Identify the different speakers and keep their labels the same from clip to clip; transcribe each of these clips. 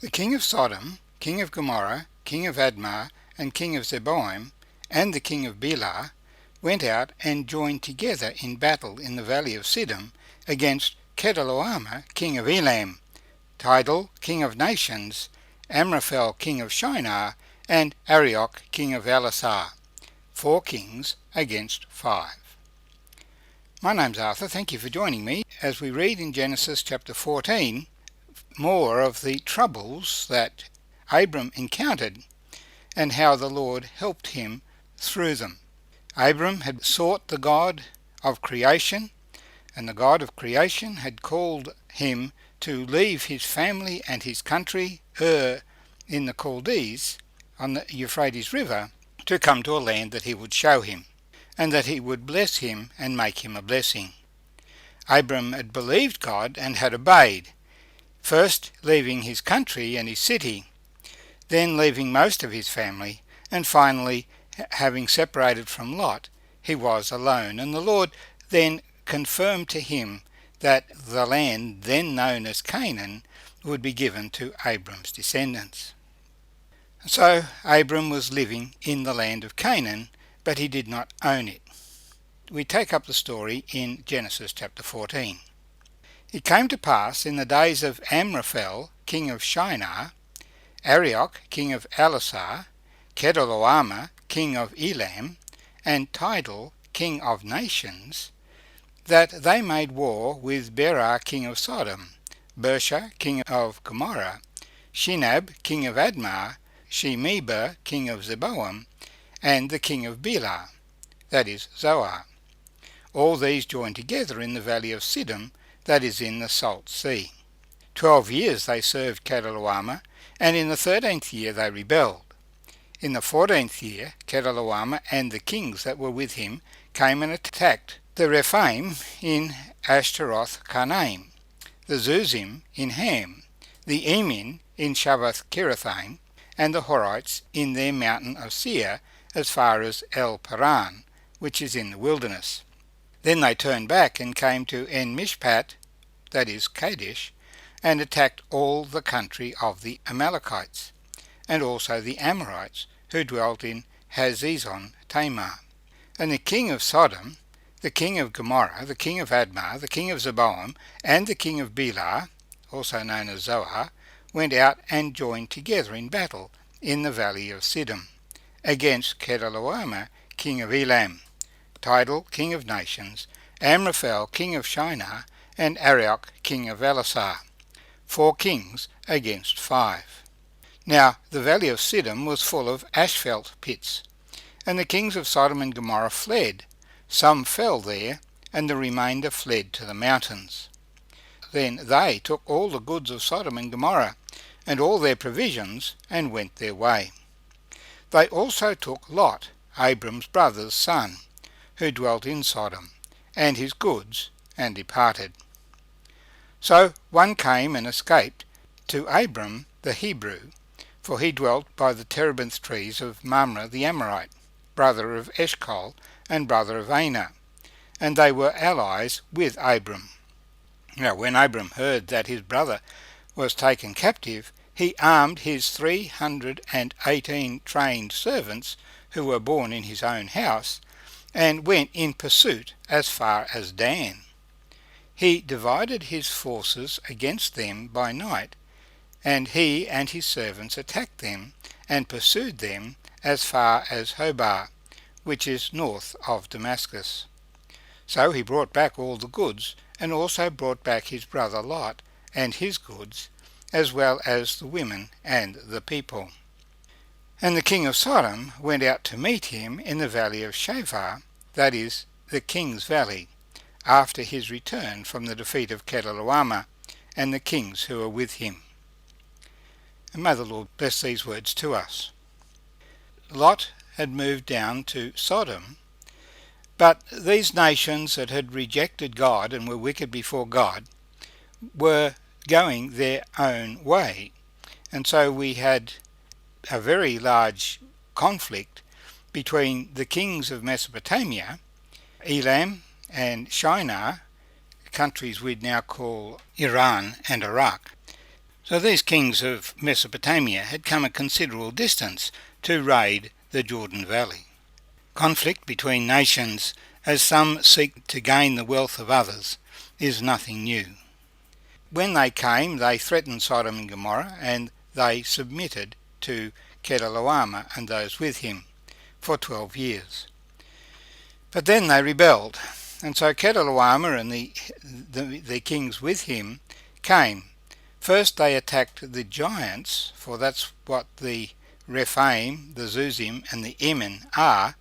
Speaker 1: The king of Sodom, king of Gomorrah, king of Admah, and king of Zeboim, and the king of Bela, went out and joined together in battle in the valley of Siddim against Chedorlaomer, king of Elam, Tidal, king of nations, Amraphel, king of Shinar, and Arioch, king of Elasar. 4 kings against 5. My name's Arthur. Thank you for joining me as we read in Genesis chapter 14 more of the troubles that Abram encountered and how the Lord helped him through them. Abram had sought the God of creation, and the God of creation had called him to leave his family and his country, in the Chaldees, on the Euphrates River, to come to a land that he would show him, and that he would bless him and make him a blessing. Abram had believed God and had obeyed, first leaving his country and his city, then leaving most of his family, and finally, having separated from Lot, he was alone, and the Lord then confirmed to him that the land then known as Canaan would be given to Abram's descendants. So Abram was living in the land of Canaan, but he did not own it. We take up the story in Genesis chapter 14. It came to pass in the days of Amraphel, king of Shinar, Arioch, king of Elasar, Chedorlaomer, king of Elam, and Tidal, king of nations, that they made war with Bera, king of Sodom, Bersha, king of Gomorrah, Shinab, king of Admah, Shemeber, king of Zeboim, and the king of Bela, that is Zoar. All these joined together in the valley of Siddim, that is in the Salt Sea. 12 years they served Chedorlaomer, and in the 13th year they rebelled. In the 14th year Chedorlaomer and the kings that were with him came and attacked the Rephaim in Ashtaroth Karnaim, the Zuzim in Ham, the Emin in Shabbath Kirithaim, and the Horites in their mountain of Seir as far as El Paran, which is in the wilderness. Then they turned back and came to En-Mishpat, that is Kadesh, and attacked all the country of the Amalekites, and also the Amorites, who dwelt in Hazezon Tamar. And the king of Sodom, the king of Gomorrah, the king of Admah, the king of Zeboim, and the king of Bela, also known as Zoar, went out and joined together in battle in the valley of Siddim, against Chedorlaomer, king of Elam, Tidal, king of nations, Amraphel, king of Shinar, and Arioch, king of Elasar. 4 kings against 5. Now the valley of Siddim was full of asphalt pits, and the kings of Sodom and Gomorrah fled. Some fell there, and the remainder fled to the mountains. Then they took all the goods of Sodom and Gomorrah, and all their provisions, and went their way. They also took Lot, Abram's brother's son, who dwelt in Sodom, and his goods, and departed. So one came and escaped to Abram the Hebrew, for he dwelt by the terebinth trees of Mamre the Amorite, brother of Eshcol and brother of Aner, and they were allies with Abram. Now when Abram heard that his brother was taken captive, he armed his 318 trained servants who were born in his own house, and went in pursuit as far as Dan. He divided his forces against them by night, and he and his servants attacked them, and pursued them as far as Hobah, which is north of Damascus. So he brought back all the goods, and also brought back his brother Lot and his goods, as well as the women and the people. And the king of Sodom went out to meet him in the valley of Shafar, that is, the king's valley, after his return from the defeat of Chedorlaomer and the kings who were with him. And may the Lord bless these words to us. Lot had moved down to Sodom, but these nations that had rejected God and were wicked before God were going their own way, and so we had a very large conflict between the kings of Mesopotamia, Elam and Shinar, countries we'd now call Iran and Iraq. So these kings of Mesopotamia had come a considerable distance to raid the Jordan Valley. Conflict between nations, as some seek to gain the wealth of others, is nothing new. When they came, they threatened Sodom and Gomorrah, and they submitted to Chedorlaomer and those with him for 12 years. But then they rebelled, and so Chedorlaomer and the kings with him came. First they attacked the giants, for that's what the Rephaim, the Zuzim and the Emin are.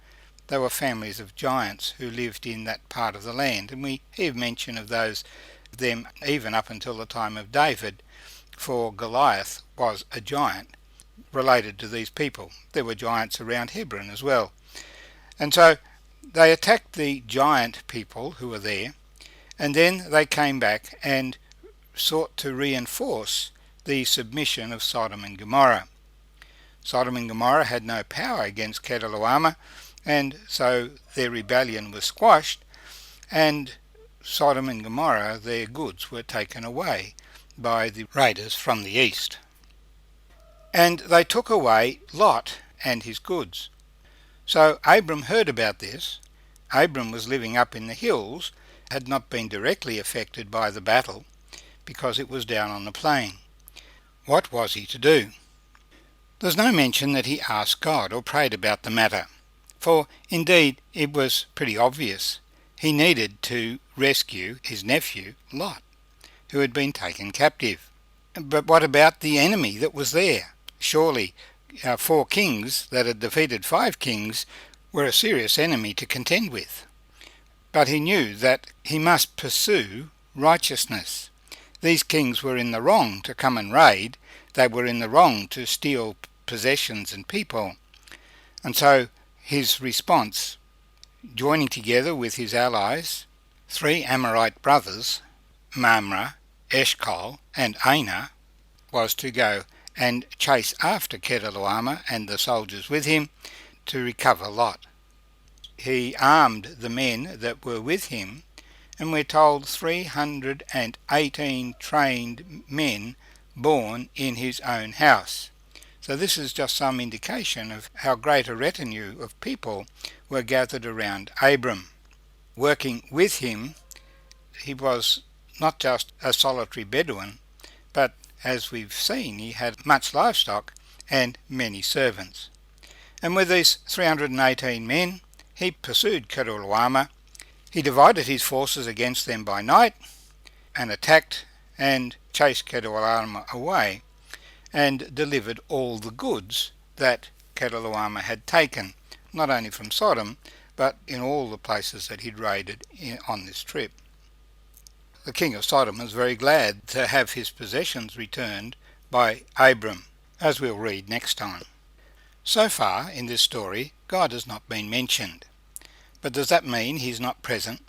Speaker 1: They were families of giants who lived in that part of the land, and we hear mention of them even up until the time of David, for Goliath was a giant related to these people. There were giants around Hebron as well. And so they attacked the giant people who were there, and then they came back and sought to reinforce the submission of Sodom and Gomorrah. Sodom and Gomorrah had no power against Chedorlaomer, and so their rebellion was squashed, and Sodom and Gomorrah, their goods were taken away by the raiders from the east. And they took away Lot and his goods. So Abram heard about this. Abram was living up in the hills, had not been directly affected by the battle, because it was down on the plain. What was he to do? There's no mention that he asked God or prayed about the matter, for indeed it was pretty obvious. He needed to rescue his nephew Lot, who had been taken captive. But what about the enemy that was there? Surely 4 kings that had defeated 5 kings were a serious enemy to contend with. But he knew that he must pursue righteousness. These kings were in the wrong to come and raid. They were in the wrong to steal possessions and people. And so his response, joining together with his allies, 3 Amorite brothers, Mamre, Eshcol and Aner, was to go and chase after Chedorlaomer and the soldiers with him to recover Lot. He armed the men that were with him, and we're told 318 trained men born in his own house. So this is just some indication of how great a retinue of people were gathered around Abram. Working with him, he was not just a solitary Bedouin, but as we've seen, he had much livestock and many servants. And with these 318 men, he pursued Chedorlaomer. He divided his forces against them by night and attacked and chased Chedorlaomer away and delivered all the goods that Chedorlaomer had taken, not only from Sodom, but in all the places that he'd raided on this trip. The king of Sodom was very glad to have his possessions returned by Abram, as we'll read next time. So far in this story, God has not been mentioned. But does that mean he's not present?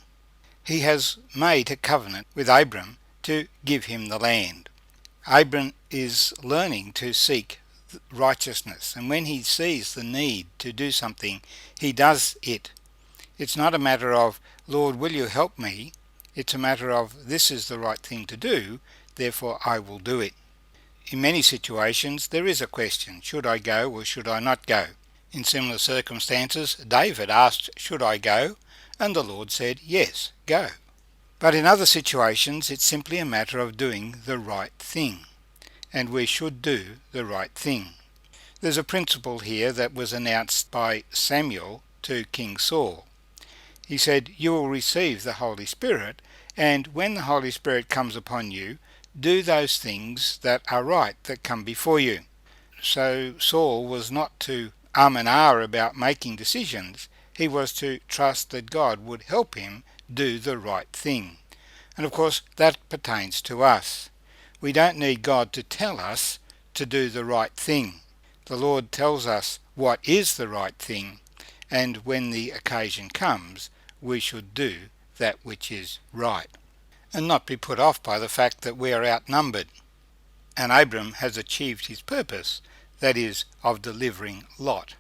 Speaker 1: He has made a covenant with Abram to give him the land. Abram is learning to seek righteousness, and when he sees the need to do something, he does it. It's not a matter of, Lord, will you help me? It's a matter of, this is the right thing to do, therefore I will do it. In many situations there is a question, should I go or should I not go? In similar circumstances, David asked, should I go? And the Lord said, yes, go. But in other situations it's simply a matter of doing the right thing, and we should do the right thing. There's a principle here that was announced by Samuel to King Saul. He said, you will receive the Holy Spirit, and when the Holy Spirit comes upon you, do those things that are right that come before you. So Saul was not to and about making decisions. He was to trust that God would help him do the right thing. And of course that pertains to us. We don't need God to tell us to do the right thing. The Lord tells us what is the right thing, and when the occasion comes, we should do that which is right, and not be put off by the fact that we are outnumbered. And Abram has achieved his purpose, that is, of delivering Lot.